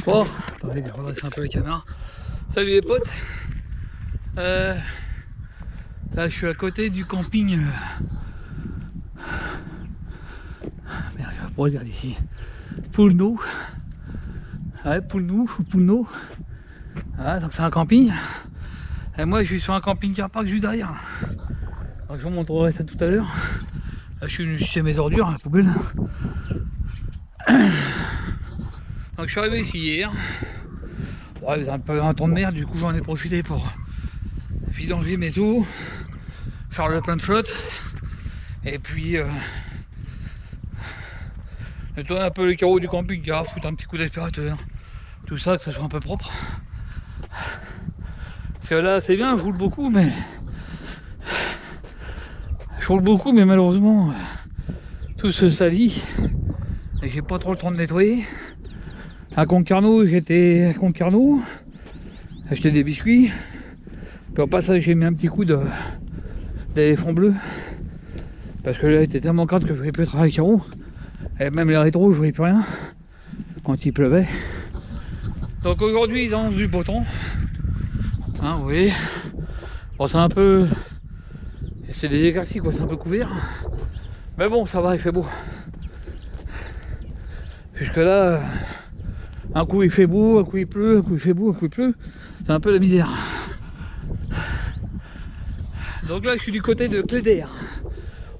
Bon, attendez, je redresse un peu la caméra. Salut les potes. Là je suis à côté du camping. Merde, je pourrais dire d'ici. Poulneau. Ouais, Poulneau ou Poulneau. Voilà, donc c'est un camping. Et moi je suis sur un camping-car park juste derrière. Donc je vous montrerai ça tout à l'heure. Là je suis venu chercher mes ordures à la poubelle. Donc je suis arrivé ici hier. Ouais, un peu un temps de merde, du coup j'en ai profité pour vidanger mes eaux, faire le plein de flotte, et puis nettoyer un peu les carreaux du camping-car, foutre un petit coup d'aspirateur, tout ça, que ça soit un peu propre. Parce que là c'est bien, je roule beaucoup, mais malheureusement tout se salit et j'ai pas trop le temps de nettoyer. À Concarneau, j'étais à Concarneau, acheté des biscuits, puis en passage j'ai mis un petit coup d'éléphant bleu, parce que là il était tellement crade que je voyais plus travailler les carreaux, et même les rétros je voyais plus rien quand il pleuvait. Donc aujourd'hui ils annoncent du beau temps, hein, vous voyez. Bon, c'est un peu, c'est des éclaircies quoi, c'est un peu couvert, mais bon ça va, il fait beau. Jusque là, un coup il fait beau, un coup il pleut, un coup il fait beau, un coup il pleut, c'est un peu la misère. Donc là je suis du côté de Cléder,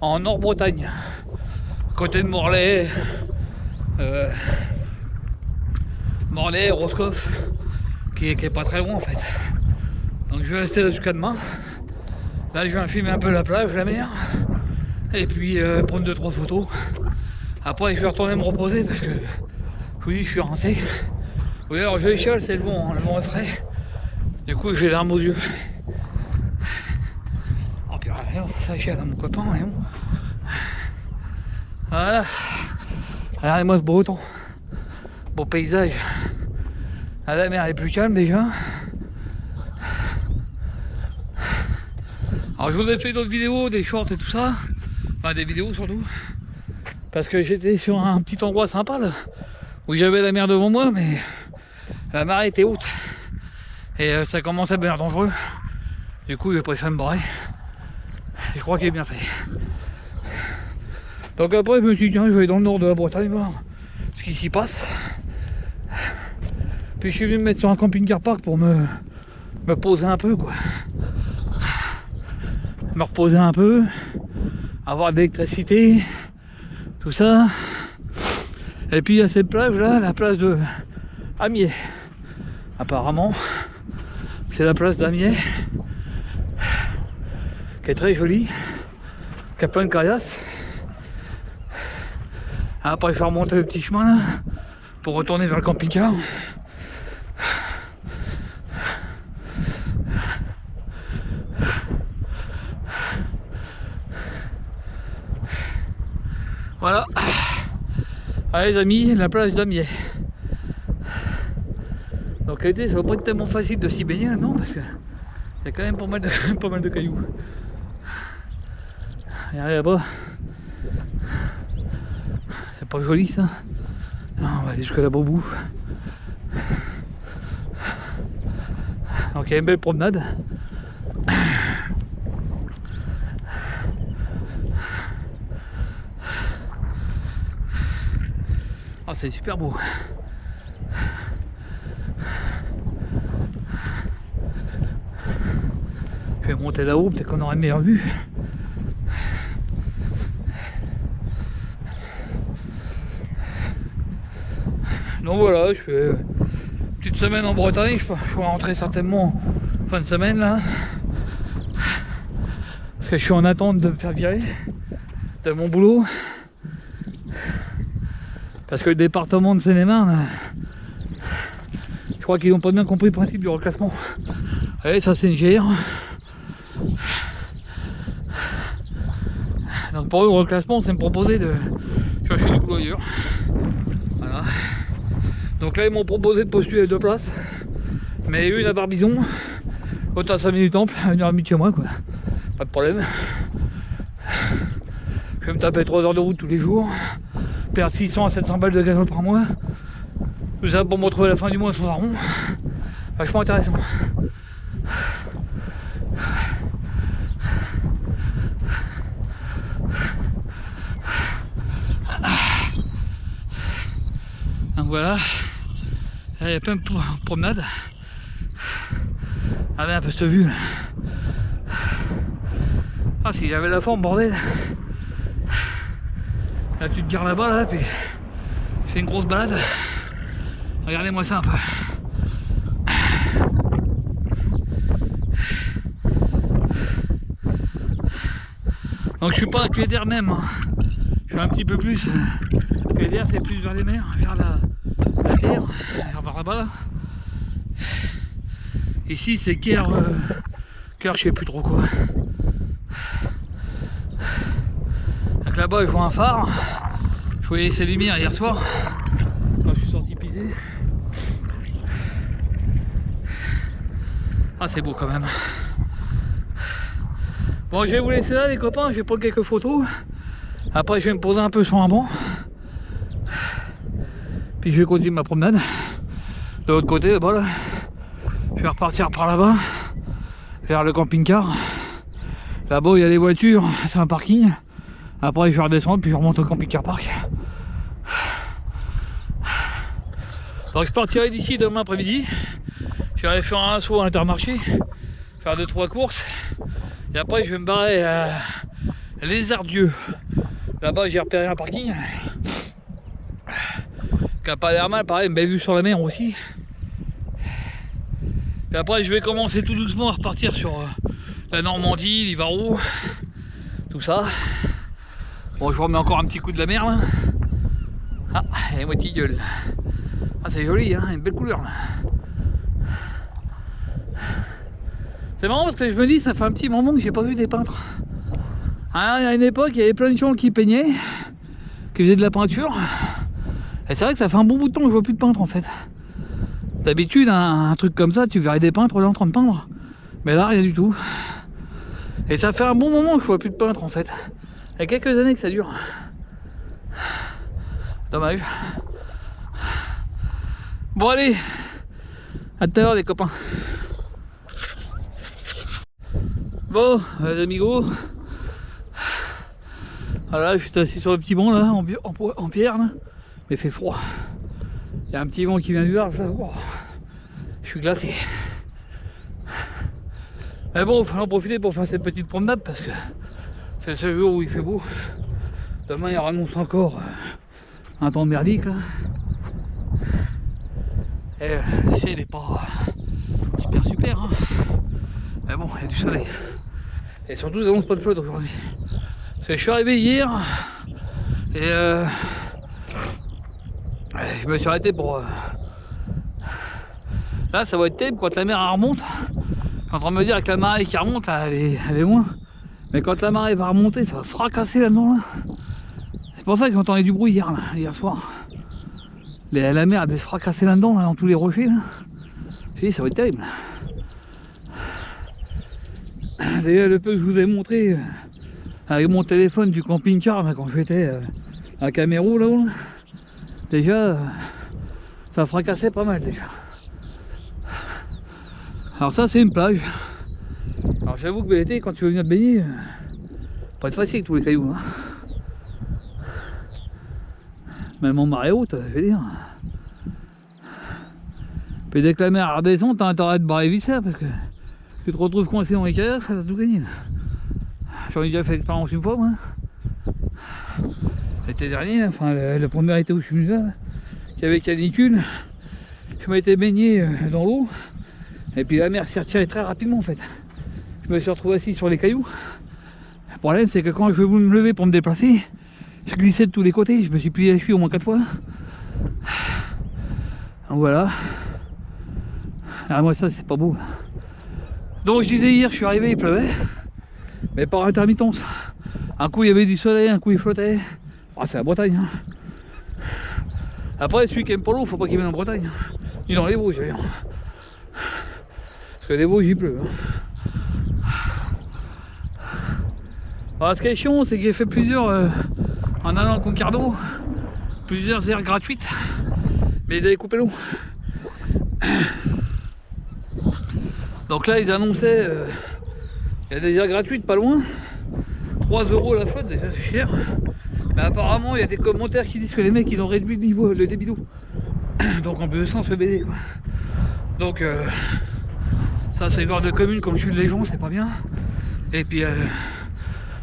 en Nord-Bretagne, côté de Morlaix, Roscoff, qui est pas très loin en fait. Donc je vais rester là jusqu'à demain. Là je vais filmer un peu la plage, la mer, et puis prendre 2-3 photos. Après je vais retourner me reposer parce que je vous dis je suis rincé. Oui, alors je chiale, c'est le vent est frais. Du coup j'ai les larmes aux yeux. Oh puis ça chiale à mon copain, et bon. Voilà. Regardez-moi ce beau temps. Beau paysage. Ah, la mer est plus calme déjà. Alors je vous ai fait d'autres vidéos, des shorts et tout ça. Enfin des vidéos surtout. Parce que j'étais sur un petit endroit sympa là, où j'avais la mer devant moi, mais la marée était haute. Et ça commençait à devenir dangereux. Du coup j'ai préféré me barrer. Et je crois qu'il est bien fait. Donc après je me suis dit tiens je vais aller dans le nord de la Bretagne voir ce qui s'y passe. Puis je suis venu me mettre sur un camping-car park pour me poser un peu quoi. Me reposer un peu, avoir de l'électricité, tout ça. Et puis il y a cette plage là, la plage de Amiens. Apparemment c'est la plage d'Amiens, qui est très jolie, qui a plein de caillasses. Après je vais remonter le petit chemin là pour retourner vers le camping-car. Voilà. Allez les amis, la plage d'Amiens. Donc l'été ça va pas être tellement facile de s'y baigner non, parce que il y a quand même pas mal de cailloux. Regardez là-bas. C'est pas joli ça. Non, on va aller jusqu'à là-bas au bout. Donc il y a une belle promenade. Oh, c'est super beau. Je vais monter là-haut, peut-être qu'on aura une meilleure vue. Donc voilà, je fais une petite semaine en Bretagne, je vais rentrer certainement fin de semaine là. Parce que je suis en attente de me faire virer de mon boulot. Parce que le département de Seine-et-Marne, je crois qu'ils n'ont pas bien compris le principe du reclassement. Allez, ça c'est une GR. Donc pour eux, le reclassement, c'est me proposer de chercher du boulot ailleurs. Voilà. Donc là, ils m'ont proposé de postuler 2 places. Mais une à Barbizon, l'autre à 5 minutes Temple, à 1h30 de chez moi, quoi. Pas de problème. Je vais me taper 3 heures de route tous les jours. Perdre 600 à 700 balles de gasoil par mois. Tout ça pour me retrouver à la fin du mois sans daron. Vachement intéressant. Donc voilà, il y a plein de promenades. Regardez un peu cette vue. Ah, si j'avais la forme, bordel. Là tu te gares là-bas, là, puis tu fais une grosse balade. Regardez-moi ça un peu. Donc je suis pas à Cléder même, hein. Je suis un petit peu plus. Cléder c'est plus vers les mers, vers la terre, vers là-bas là. Ici c'est Caire, je sais plus trop quoi. Donc là-bas je vois un phare. Je voyais ces lumières hier soir quand je suis sorti piser. Ah, c'est beau quand même. Bon, je vais vous laisser là les copains, je vais prendre quelques photos. Après je vais me poser un peu sur un banc. Puis je vais continuer ma promenade. De l'autre côté là-bas là. Je vais repartir par là-bas. Vers le camping-car. Là-bas il y a des voitures, c'est un parking. Après je vais redescendre puis je remonte au camping-car park. Donc je partirai d'ici demain après-midi. Je vais aller faire un saut à l'Intermarché. Faire 2-3 courses. Et après je vais me barrer à Les Ardieux. Là-bas j'ai repéré un parking qui a pas l'air mal, pareil, une belle vue sur la mer aussi. Et après je vais commencer tout doucement à repartir sur la Normandie, Livarot, tout ça. Bon, je vous remets encore un petit coup de la mer là. Ah, et moitié gueule. Ah, c'est joli, hein, une belle couleur là. C'est marrant parce que je me dis, ça fait un petit moment que j'ai pas vu des peintres. Ah, à une époque, il y avait plein de gens qui peignaient, qui faisaient de la peinture. Et c'est vrai que ça fait un bon bout de temps que je vois plus de peintres en fait. D'habitude, un truc comme ça, tu verrais des peintres là en train de peindre. Mais là, rien du tout. Et ça fait un bon moment que je vois plus de peintres en fait. Il y a quelques années que ça dure. Dommage. Bon allez, à tout à l'heure les copains. Bon, les amigos. Voilà, je suis assis sur le petit banc là, en pierre là. Mais il fait froid. Il y a un petit vent qui vient du large là. Oh, je suis glacé. Mais bon, il faut en profiter pour faire cette petite promenade parce que c'est le seul jour où il fait beau. Demain il annonce encore un temps merdique là. Et le ciel n'est pas super hein. Mais bon, il y a du soleil. Et surtout ils annoncent pas de flotte aujourd'hui. Parce que je suis arrivé hier et je me suis arrêté pour... Là ça va être terrible quand la mer remonte. Je suis en train de me dire que la marée qui remonte là, elle est loin. Mais quand la marée va remonter, ça va fracasser là-dedans là. C'est pour ça que j'entendais du bruit hier soir. La mer elle va se fracasser là-dedans là, dans tous les rochers là. Si, ça va être terrible. D'ailleurs le peu que je vous ai montré avec mon téléphone du camping-car quand j'étais à Camérou là-haut, déjà ça fracassait pas mal déjà. Alors ça c'est une plage. Alors j'avoue que l'été quand tu veux venir te baigner, pas être facile avec tous les cailloux hein. Même en marée haute, je veux dire. Puis dès que la mer redescend, t'as intérêt de barrer vite ça parce que tu te retrouves coincé dans les kayak, ça va tout gagner. J'en ai déjà fait l'expérience une fois moi. L'été dernier, enfin le premier été où je suis venu là, qu'il y avait canicule, je m'étais baigné dans l'eau et puis la mer s'est retirée très rapidement en fait. Je me suis retrouvé assis sur les cailloux. Le problème c'est que quand je voulais me lever pour me déplacer, je glissais de tous les côtés, je me suis plié la cheville au moins 4 fois. Donc voilà. Ah, moi ça c'est pas beau. Donc je disais hier je suis arrivé, il pleuvait. Mais par intermittence. Un coup il y avait du soleil, un coup il flottait. Ah, c'est la Bretagne hein. Après celui qui aime pas l'eau, faut pas qu'il vienne en Bretagne. Ni dans les Vosges d'ailleurs. Parce que les Vosges il pleut hein. Alors ce qui est chiant c'est que j'ai fait plusieurs en allant à Concarneau, plusieurs aires gratuites. Mais ils avaient coupé l'eau. Donc là ils annonçaient il y a des airs gratuites pas loin. 3 € la flotte, déjà c'est cher. Mais apparemment il y a des commentaires qui disent que les mecs ils ont réduit le niveau, le débit d'eau. Donc en plus de ça on se fait baiser quoi. Donc ça c'est le genre de commune comme je suis de Légion, c'est pas bien. Et puis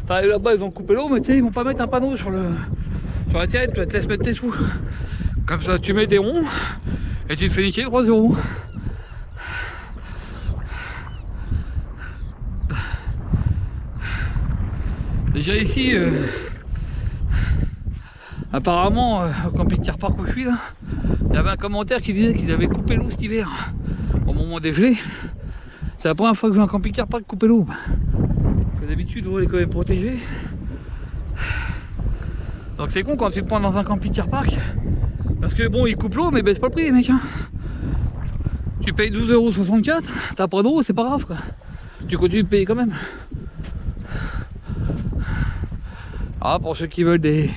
t'arrives là-bas ils vont couper l'eau, mais tu sais ils vont pas mettre un panneau sur la tienne, tu vas te laisser mettre tes sous. Comme ça tu mets tes ronds et tu te fais niquer 3 €. Déjà ici, apparemment, au camping-car park où je suis là, il y avait un commentaire qui disait qu'ils avaient coupé l'eau cet hiver au moment des gelées. C'est la première fois que je vois un camping-car park couper l'eau. D'habitude l'eau elle est quand même protégée. Donc c'est con quand tu te prends dans un camping-car park. Parce que bon ils coupent l'eau mais baissent pas le prix les mecs hein. Tu payes 12,64 €, t'as pas d'eau, c'est pas grave quoi. Tu continues de payer quand même. Ah pour ceux qui veulent des...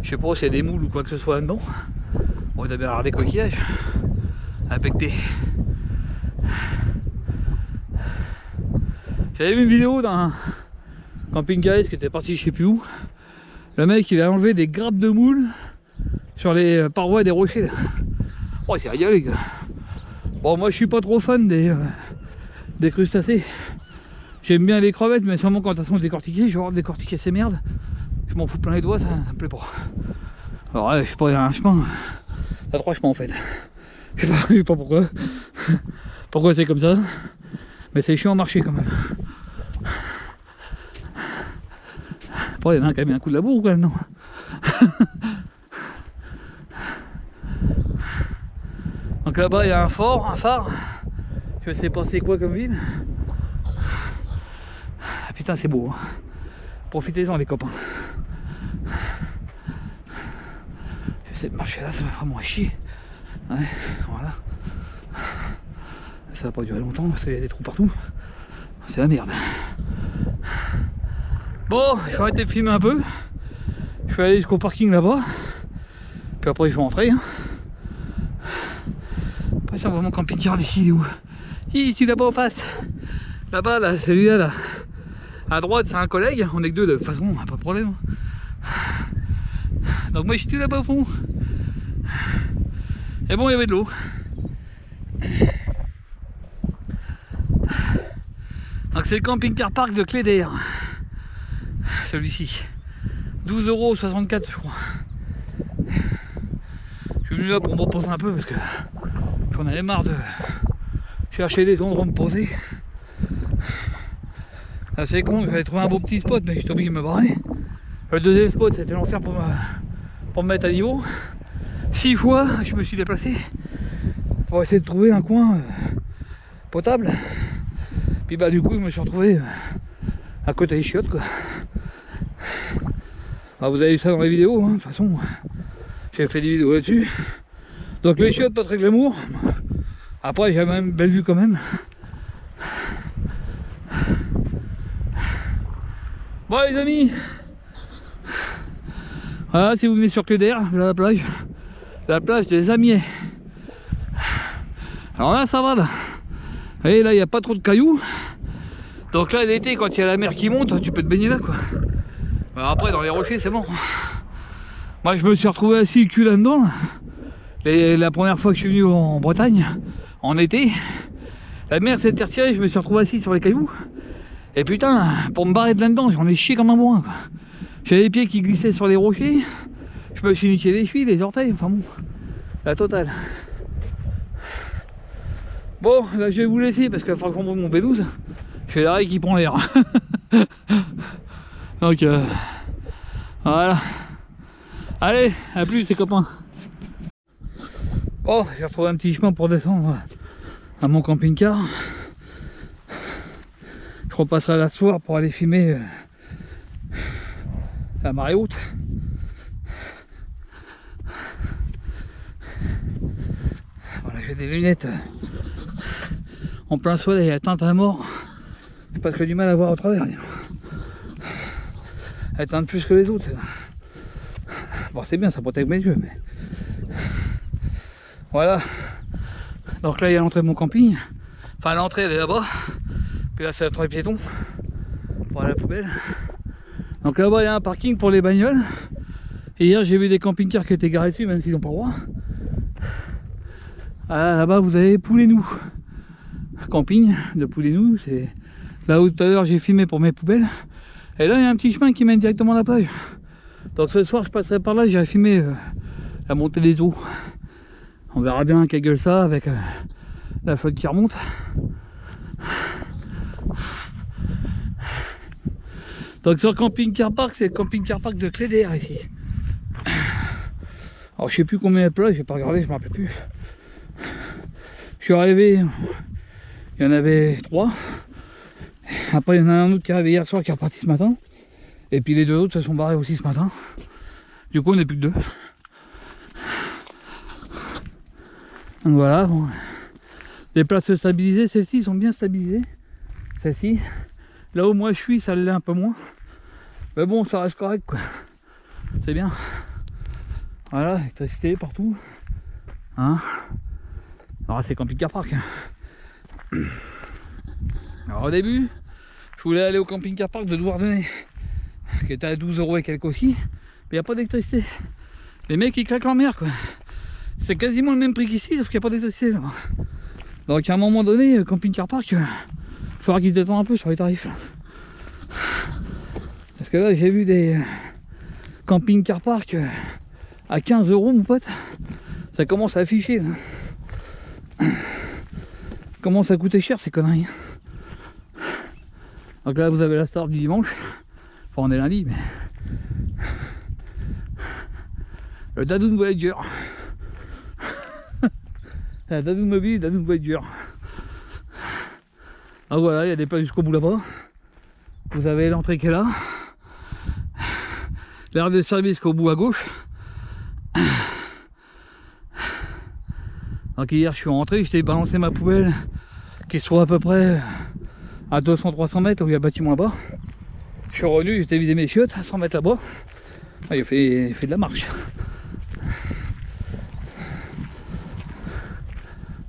Je sais pas s'il y a des moules ou quoi que ce soit là-dedans. On va bien avoir des coquillages. Avec des... J'avais vu une vidéo d'un camping-cariste qui était parti je sais plus où. Le mec il a enlevé des grappes de moules sur les parois des rochers là. Oh c'est régalé gars. Bon moi je suis pas trop fan des crustacés. J'aime bien les crevettes mais sûrement quand elles sont décortiquées, je vais avoir décortiquer ces merdes. Je m'en fous plein les doigts, ça me plaît pas. Alors ouais, je sais pas, il y a un chemin. Il y a 3 chemins en fait. Je sais pas pourquoi. Pourquoi c'est comme ça. Mais c'est chiant à marcher quand même. Après il y en a un qui a mis un coup de labour ou quoi non. Donc là-bas il y a un fort, un phare. Je sais pas c'est quoi comme ville. Ah, putain c'est beau. Hein. Profitez-en les copains. J'essaie de marcher là, ça va vraiment chier. Ouais, voilà. Ça va pas durer longtemps parce qu'il y a des trous partout. C'est la merde. Bon, je vais arrêter de filmer un peu. Je vais aller jusqu'au parking là-bas. Puis après je vais rentrer. Hein. Après ça, mon camping-car d'ici, il est où? Ici là-bas en face. Là-bas, là, celui-là là. À droite c'est un collègue, on est que deux de toute façon, pas de problème. Donc moi je suis là-bas au fond. Et bon il y avait de l'eau. Donc c'est le camping-car park de Cléder. Celui-ci. 12,64 € je crois. Je suis venu là pour me reposer un peu parce que j'en avais marre de chercher des endroits à me poser. Là c'est con, j'avais trouvé un beau petit spot mais j'étais obligé de me barrer. Le deuxième spot c'était l'enfer pour me mettre à niveau. 6 fois je me suis déplacé pour essayer de trouver un coin potable. Puis bah du coup je me suis retrouvé à côté des chiottes quoi. Alors, vous avez vu ça dans les vidéos, hein, de toute façon j'ai fait des vidéos là-dessus. Donc les chiottes pas très glamour. Après j'ai même une belle vue quand même. Bon les amis, voilà si vous venez sur Cléder, là la plage des Amiers. Alors là ça va là. Vous voyez là il n'y a pas trop de cailloux. Donc là l'été quand il y a la mer qui monte, tu peux te baigner là quoi. Alors, après dans les rochers c'est bon. Moi je me suis retrouvé assis le cul là-dedans. La première fois que je suis venu en Bretagne, en été, la mer s'était retirée, je me suis retrouvé assis sur les cailloux. Et putain, pour me barrer de là-dedans, j'en ai chié comme un bourrin. J'avais les pieds qui glissaient sur les rochers, je me suis niqué les chevilles, les orteils, enfin bon, la totale. Bon, là je vais vous laisser parce qu'il va falloir que j'en mon B12. J'ai l'arrêt qui prend l'air. Donc voilà. Allez, à plus les copains. Bon, j'ai retrouvé un petit chemin pour descendre à mon camping-car. Je repasserai la soirée pour aller filmer la marée haute. Voilà, j'ai des lunettes en plein soleil à teinte à mort. J'ai presque du mal à voir au travers. Elle teinte plus que les autres. Bon, c'est bien, ça protège mes yeux, mais Voilà. Donc là il y a l'entrée de mon camping. Enfin l'entrée elle est là-bas. Puis là c'est l'entrée piéton. Pour aller à la poubelle. Donc là-bas il y a un parking pour les bagnoles. Et hier j'ai vu des camping-cars qui étaient garés dessus, même s'ils n'ont pas le droit. Ah, là-bas vous avez Poulénou. Camping de Poulénou, c'est là où tout à l'heure j'ai filmé pour mes poubelles. Et là il y a un petit chemin qui mène directement à la plage. Donc ce soir je passerai par là, j'irai filmer la montée des eaux. On verra bien quelle gueule ça avec la flotte qui remonte. Donc sur Camping Car Park, c'est le Camping Car Park de Clédère ici. Alors je sais plus combien il y a de plages, j'ai pas regardé, je me rappelle plus. Je suis arrivé, il y en avait 3. Après il y en a un autre qui est arrivé hier soir qui est reparti ce matin. Et puis les 2 autres se sont barrés aussi ce matin. Du coup on n'est plus que 2. Donc voilà, bon. Les places stabilisées, celles-ci sont bien stabilisées. Celles-ci. Là où moi je suis, ça l'est un peu moins. Mais bon, ça reste correct quoi. C'est bien. Voilà, électricité partout. Hein. Alors c'est Camping Car Park. Alors au début, je voulais aller au Camping Car Park de Douarnenez, qui était à 12 € et quelques aussi. Mais il n'y a pas d'électricité. Les mecs ils claquent en mer quoi. C'est quasiment le même prix qu'ici, sauf qu'il n'y a pas d'électricité là-bas. Donc à un moment donné, Camping Car Park, il faudra qu'ils se détendent un peu sur les tarifs. Là. Parce que là j'ai vu des Camping Car Park à 15 € mon pote. Ça commence à afficher. Là. Commence à coûter cher ces conneries. Donc là vous avez la star du dimanche. Enfin on est lundi mais. Le Dadoun Voyager. La Dadoun Mobile, Dadoun Voyager. Ah voilà, il y a des places jusqu'au bout là-bas. Vous avez l'entrée qui est là. L'aire de service qu'au bout à gauche. Donc hier je suis rentré, j'étais balancé ma poubelle qui se trouve à peu près à 200-300 mètres où il y a le bâtiment là-bas. Je suis revenu, j'étais vidé mes chiottes à 100 mètres là-bas. Ah, il fait de la marche.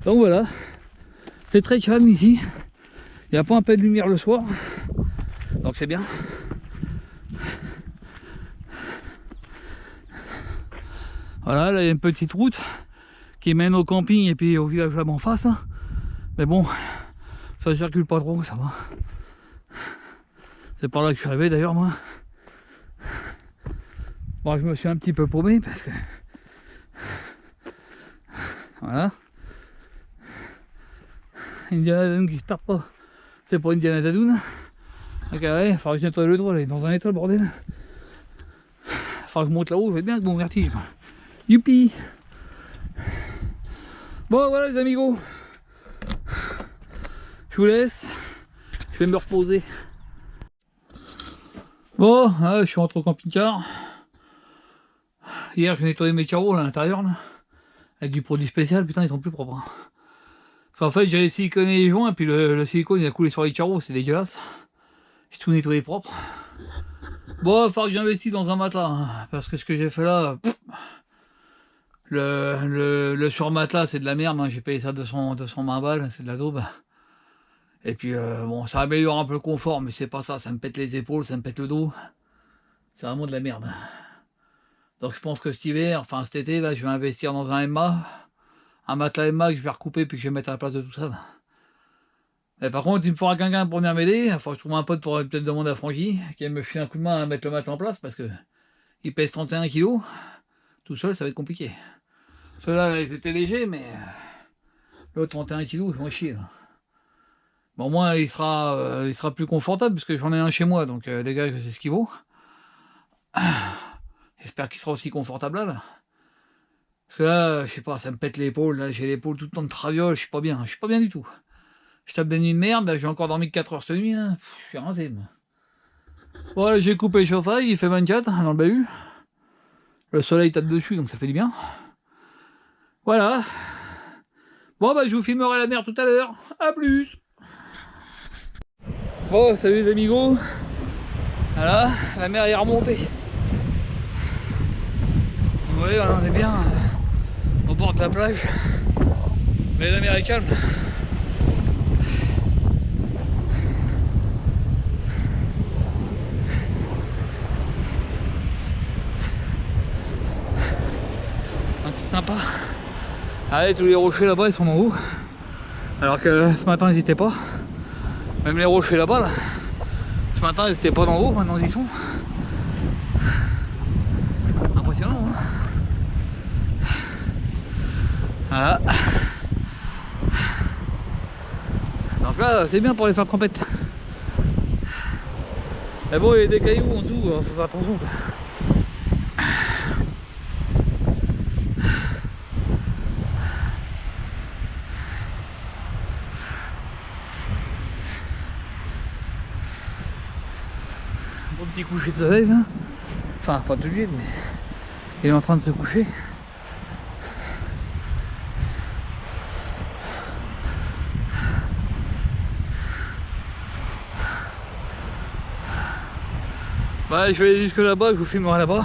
Donc voilà, c'est très calme ici. Il n'y a pas un peu de lumière le soir. Donc c'est bien. Voilà, là il y a une petite route qui mène au camping et puis au village là-bas en face. Hein. Mais bon, ça circule pas trop, ça va. C'est par là que je suis arrivé d'ailleurs moi. Bon, je me suis un petit peu paumé parce que... Voilà. Indiana Dadoun qui se perd pas. C'est pour Indiana Dadoun. Ok, ouais, il faudra que je nettoie le doigt, là, il est dans un état le bordel. Il faudra que je monte là-haut, je vais bien avec mon vertige. Youpi. Bon voilà les amigos. Je vous laisse. Je vais me reposer. Bon, là, je suis rentré au camping-car. Hier j'ai nettoyé mes carreaux à l'intérieur là. Avec du produit spécial, putain ils sont plus propres. Hein. Parce qu'en fait j'avais siliconé les joints, puis le silicone il a coulé sur les carreaux, c'est dégueulasse. J'ai tout nettoyé propre. Bon, il va falloir que j'investisse dans un matelas, hein, parce que ce que j'ai fait là, le surmatelas c'est de la merde, hein, j'ai payé ça 220 balles, c'est de la daube. Et puis bon, ça améliore un peu le confort, mais c'est pas ça, ça me pète les épaules, ça me pète le dos. C'est vraiment de la merde. Donc je pense que cet hiver, enfin cet été, là, je vais investir dans un matelas MA que je vais recouper puis que je vais mettre à la place de tout ça. Et par contre, il me faudra quelqu'un pour venir m'aider. Enfin, je trouve un pote pour peut-être demander à Francky qui me fait un coup de main à mettre le matelas en place parce que il pèse 31 kg. Tout seul, ça va être compliqué. Ceux-là, ils étaient légers, mais l'autre 31 kg, ils vont chier. Là. Bon, au moins, il sera plus confortable parce que j'en ai un chez moi, donc dégage que c'est ce qu'il vaut. J'espère qu'il sera aussi confortable là. Parce que là, je sais pas, ça me pète l'épaule, là, j'ai l'épaule tout le temps de traviole, je suis pas bien du tout. Je tape des nuits de merde, là, j'ai encore dormi que 4 heures cette nuit, hein. Je suis rincé. Voilà, j'ai coupé le chauffage, il fait 24 dans le bahut. Le soleil tape dessus, donc ça fait du bien. Voilà. Bon, bah, je vous filmerai la mer tout à l'heure. A plus. Bon, salut les amigos. Voilà, la mer est remontée. Vous voyez, voilà, on est bien au bord de la plage, mais la mer est calme. Donc c'est sympa. Allez, tous les rochers là-bas ils sont en haut, alors que ce matin ils étaient pas. Même les rochers là-bas là, ce matin ils étaient pas d'en haut, maintenant ils y sont. Impressionnant hein. Voilà. Donc là c'est bien pour les faire trempette. Mais bon il y a des cailloux en dessous, faut faire attention quoi. Un bon petit coucher de soleil là. Enfin pas tout de suite mais il est en train de se coucher. Bah, je vais aller jusque là-bas, je vous filmerai là-bas.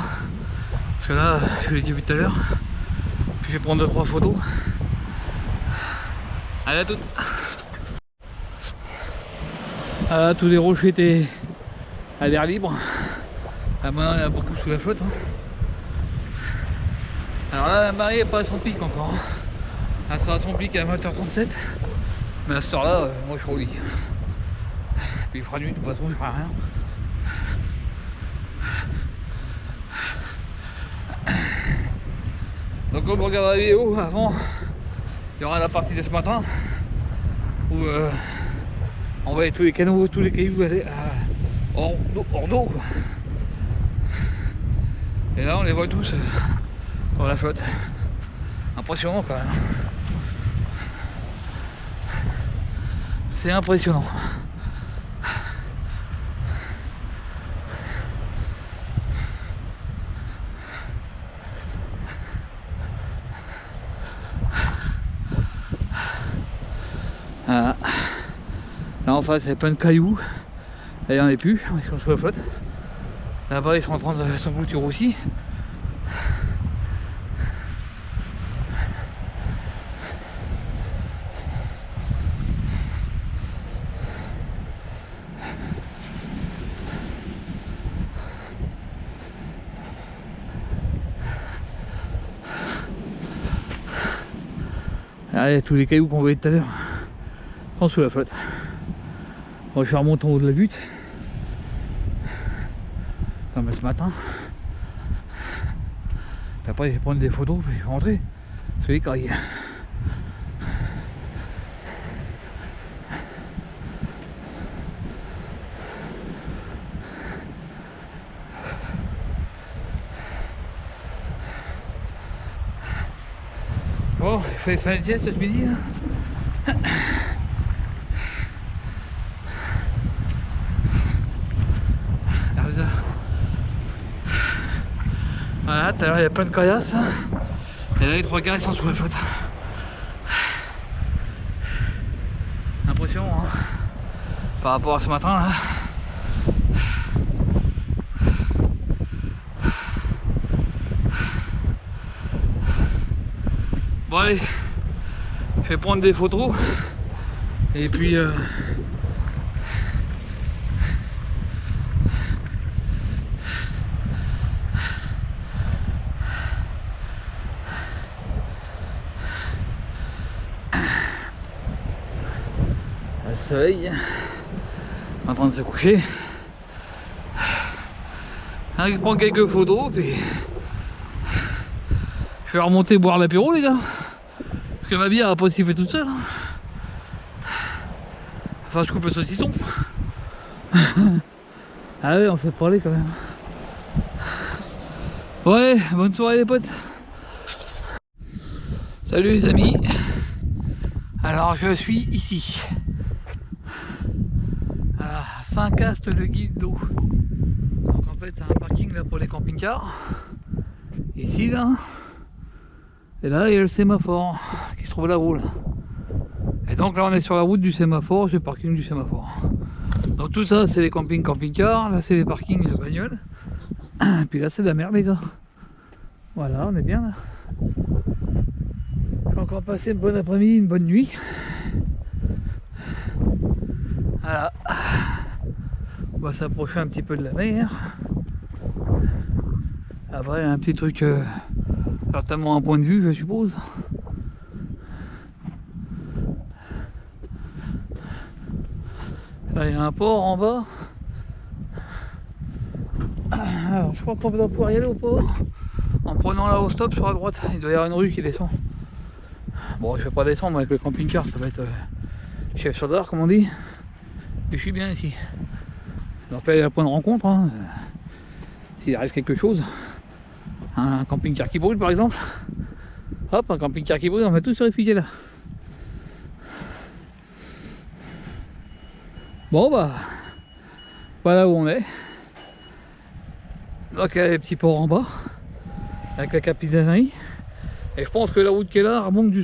Parce que là, je vous l'ai dit tout à l'heure. Puis je vais prendre 2-3 photos. Allez à toutes. Ah, tous les rochers étaient à l'air libre. Là maintenant il y en a beaucoup sous la flotte. Hein. Alors là la marée n'est pas à son pic encore. Hein. Elle sera à son pic à 20h37. Mais à cette heure là, moi je suis au lit. Puis il fera nuit, de toute façon je ferai rien. Donc comme vous regardez la vidéo avant, il y aura la partie de ce matin où on voyait tous les canaux, tous les cailloux aller hors d'eau quoi. Et là on les voit tous dans la flotte. Impressionnant quand même. C'est impressionnant. Voilà. Là en face il y a plein de cailloux. Là il n'y en a plus, ils sont sous la flotte. Là-bas ils sont en train de s'engloutir aussi. Allez, tous les cailloux qu'on voyait tout à l'heure sont sous la flotte. Bon, je vais remonter en haut de la butte. Ça me ce matin. Puis après je vais prendre des photos et je vais rentrer sur les cailles. Bon, je fais faire une sieste ce midi là. Voilà, tout à l'heure il y a plein de caillasses hein. Et là les 3 quarts ils sont sous la flotte. Impressionnant hein. Par rapport à ce matin là. Bon allez, je vais prendre des photos et puis le soleil est en train de se coucher. Je prends quelques photos puis je vais remonter boire l'apéro les gars. Parce que ma bière a pas aussi fait toute seule. Enfin je coupe le saucisson. Ah ouais on s'est parlé quand même. Ouais, bonne soirée les potes. Salut les amis. Alors je suis ici. À Saint-Cast-le-Guildo. Donc en fait c'est un parking là pour les camping-cars. Ici là. Et là il y a le sémaphore qui se trouve là-haut là. Et donc là on est sur la route du sémaphore, c'est le parking du sémaphore. Donc tout ça c'est les camping-cars, là c'est les parkings de bagnoles. Puis là c'est de la mer les gars. Voilà on est bien là. encore passer une bonne après-midi, une bonne nuit. Voilà. On va s'approcher un petit peu de la mer. Après, un petit truc, certainement un point de vue, je suppose. Là, il y a un port en bas. Alors, je crois qu'on va pouvoir y aller au port en prenant là au stop sur la droite. Il doit y avoir une rue qui descend. Bon, je vais pas descendre avec le camping-car, ça va être chef sur d'art, comme on dit. Mais je suis bien ici. Donc là, il y a le point de rencontre. Hein. S'il arrive quelque chose, un camping-car qui brûle par exemple. Hop, un camping-car qui brûle, on va tous se réfugier là. Bon bah, voilà où on est. Donc il y a les petits ports en bas, avec la capitaiserie. Et je pense que la route qui est là remonte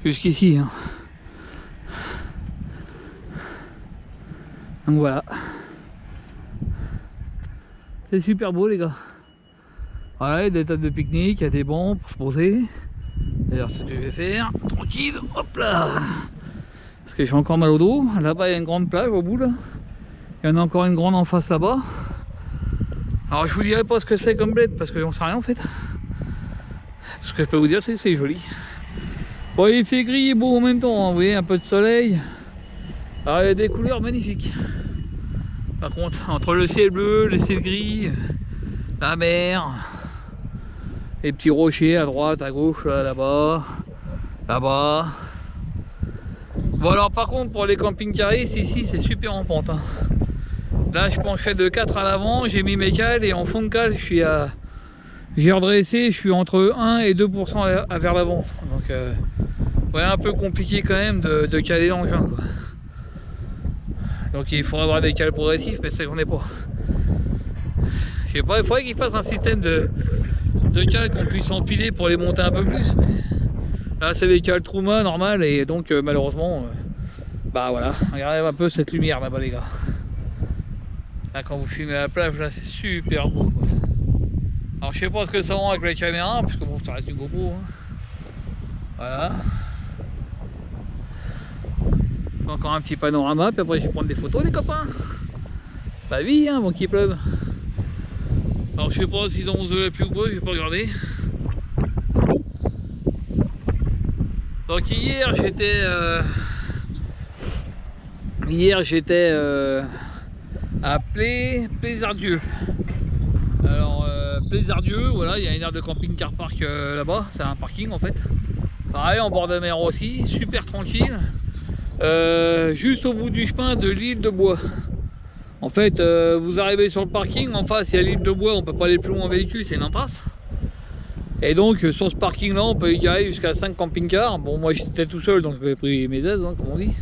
jusqu'ici. Hein. Donc voilà. C'est super beau les gars. Voilà, il y a des tables de pique-nique, il y a des bancs pour se poser. D'ailleurs, ce que je vais faire, tranquille, hop là. Parce que j'ai encore mal au dos. Là-bas, il y a une grande plage au bout là. Il y en a encore une grande en face là-bas. Alors, je vous dirai pas ce que c'est comme bled parce que j'en sais rien en fait. Tout ce que je peux vous dire, c'est que c'est joli. Bon, il fait gris et beau en même temps, hein. Vous voyez, un peu de soleil. Alors, il y a des couleurs magnifiques. Par contre, entre le ciel bleu, le ciel gris, la mer, les petits rochers à droite, à gauche, là-bas, là-bas. Bon alors par contre pour les camping-caristes ici c'est super en pente. Hein. Là je penchais de 4 à l'avant, j'ai mis mes cales et en fond de cale j'ai redressé, je suis entre 1 et 2% vers l'avant. Donc ouais, un peu compliqué quand même de caler l'engin quoi. Donc il faudra avoir des cales progressifs, mais ça j'en ai pas. Je sais pas, il faudrait qu'ils fassent un système de cales qu'on puisse empiler pour les monter un peu plus. Mais là c'est des cales Truma normales et donc malheureusement, bah voilà, regardez un peu cette lumière là-bas les gars. Là quand vous filmez la plage là c'est super beau quoi. Alors je sais pas ce que ça rend avec la caméra, parce que bon ça reste du GoPro. Hein. Voilà. Encore un petit panorama, puis après je vais prendre des photos les copains. Bah oui, hein, bon qu'il pleuve. Alors je sais pas s'ils ont de la pluie ou quoi, je vais pas regarder. Donc hier j'étais à Plésardieu. Alors Plésardieu, voilà, il y a une aire de camping-car park là-bas, c'est un parking en fait. Pareil en bord de mer aussi, super tranquille. Juste au bout du chemin de l'île de Bois. En fait, vous arrivez sur le parking, en face il y a l'île de Bois, on peut pas aller plus loin en véhicule, c'est une impasse. Et donc sur ce parking là, on peut y garer jusqu'à 5 camping-cars. Bon, moi j'étais tout seul, donc j'avais pris mes aises, hein, comme on dit.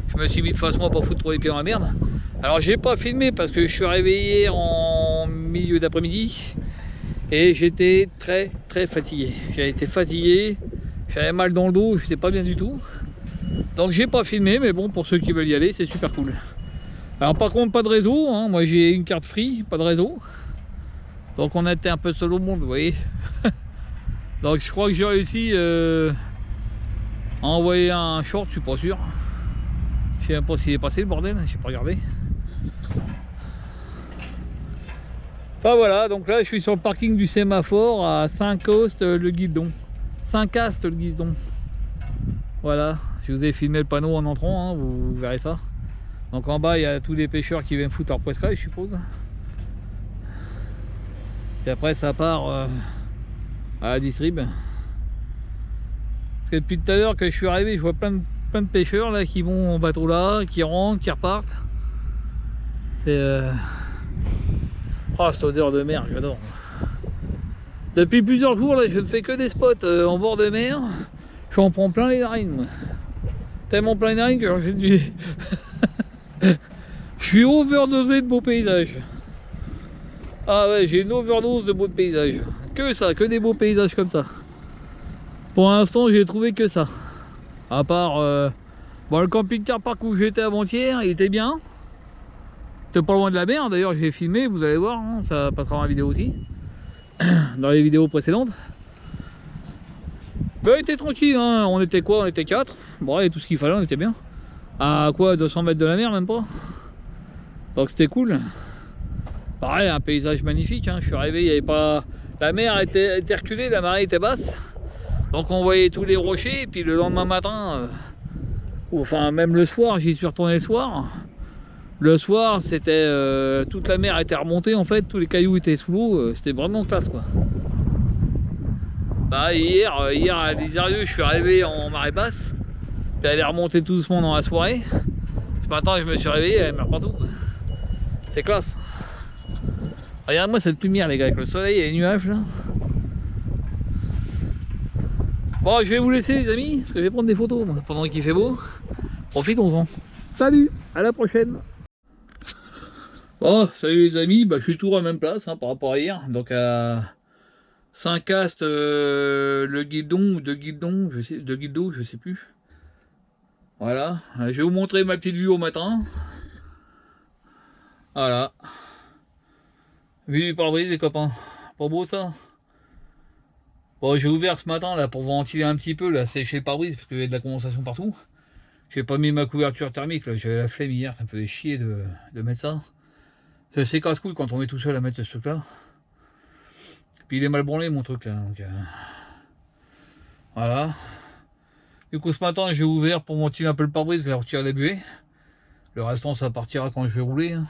Je me suis mis de façon à pas foutre trop les pieds dans la merde. Alors j'ai pas filmé parce que je suis arrivé hier en milieu d'après-midi et j'étais très fatigué. J'ai été fatigué, j'avais mal dans le dos, j'étais pas bien du tout. Donc j'ai pas filmé, mais bon, pour ceux qui veulent y aller, c'est super cool. Alors par contre, pas de réseau, hein. Moi j'ai une carte free, pas de réseau. Donc on a été un peu seul au monde, vous voyez. Donc je crois que j'ai réussi à envoyer un short, je suis pas sûr. Je sais même pas s'il est passé le bordel, j'ai pas regardé. Enfin voilà, donc là je suis sur le parking du sémaphore à Saint-Caste-le-Guidon. Saint-Caste-le-Guidon. Voilà, je vous ai filmé le panneau en entrant, hein, vous verrez ça. Donc en bas il y a tous les pêcheurs qui viennent foutre leur poiscaille, je suppose. Et après ça part à la distrib. Parce que depuis tout à l'heure que je suis arrivé, je vois plein de pêcheurs là qui vont en bateau là, qui rentrent, qui repartent. C'est oh, cette odeur de mer, j'adore. Depuis plusieurs jours là, je ne fais que des spots en bord de mer. Je en prends plein les narines, moi. Tellement plein les narines que j'ai dû... Je suis overdosé de beaux paysages. Ah ouais, j'ai une overdose de beaux paysages. Que ça, que des beaux paysages comme ça. Pour l'instant, j'ai trouvé que ça. À part bon, le camping-car park où j'étais avant-hier, il était bien. C'était pas loin de la mer, d'ailleurs j'ai filmé, vous allez voir, hein, ça passera dans la vidéo aussi. Dans les vidéos précédentes. Ben, on était tranquille, hein. On était quoi? On était 4. Bon, et tout ce qu'il fallait, on était bien. À quoi, 200 mètres de la mer, même pas. Donc c'était cool. Pareil, un paysage magnifique, hein. Je suis arrivé, il n'y avait pas... La mer était reculée, la marée était basse. Donc on voyait tous les rochers, et puis le lendemain matin, enfin même le soir, j'y suis retourné le soir. Le soir, c'était toute la mer était remontée en fait, tous les cailloux étaient sous l'eau, c'était vraiment classe quoi. Bah, hier à 10h02, je suis arrivé en marée basse, puis elle est remontée tout doucement dans la soirée. Ce matin, je me suis réveillé, elle est mer partout. C'est classe. Regarde-moi cette lumière les gars, avec le soleil et les nuages là. Bon, je vais vous laisser les amis, parce que je vais prendre des photos moi, pendant qu'il fait beau. Profitons-en. Salut, à la prochaine. Bon, salut les amis, bah, je suis toujours à la même place hein, par rapport à hier. Donc à Saint-Cast, le Guildon ou de Guildon, je sais plus. Voilà, je vais vous montrer ma petite vue au matin. Voilà. Vue du pare-brise les copains. Pas beau ça? Bon, j'ai ouvert ce matin là pour ventiler un petit peu, là, sécher le pare-brise parce qu'il y a de la condensation partout. J'ai pas mis ma couverture thermique, là, j'avais la flemme hier, ça me faisait chier de mettre ça. C'est casse-couille quand on est tout seul à mettre ce truc là. Puis il est mal branlé mon truc là, donc voilà. Du coup ce matin j'ai ouvert pour ventiler un peu le pare-brise et retirer les buées. Le restant ça partira quand je vais rouler. Hein.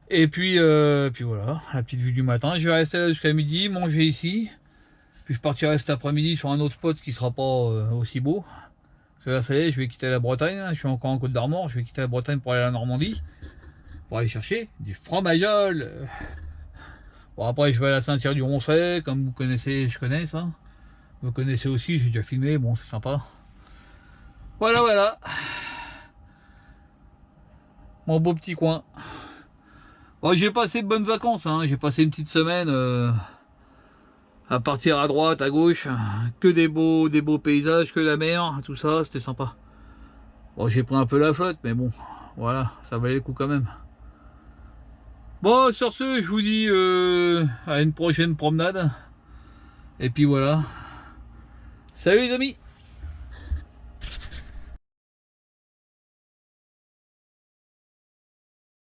Et puis voilà, la petite vue du matin. Je vais rester là jusqu'à midi, manger ici. Puis je partirai cet après-midi sur un autre spot qui sera pas aussi beau. Parce que là ça y est, je vais quitter la Bretagne, hein. Je suis encore en Côte d'Armor, je vais quitter la Bretagne pour aller à la Normandie. Pour aller chercher du fromageol. Bon après je vais à la Saint-Cyr-du-Ronceret, comme vous connaissez, je connais ça. Vous connaissez aussi, j'ai déjà filmé, bon c'est sympa. Voilà voilà. Mon beau petit coin. Bon, j'ai passé de bonnes vacances, hein. J'ai passé une petite semaine à partir à droite, à gauche, que des beaux paysages, que la mer, tout ça, c'était sympa. Bon, j'ai pris un peu la flotte, mais bon, voilà, ça valait le coup quand même. Bon, sur ce, je vous dis à une prochaine promenade. Et puis voilà. Salut les amis!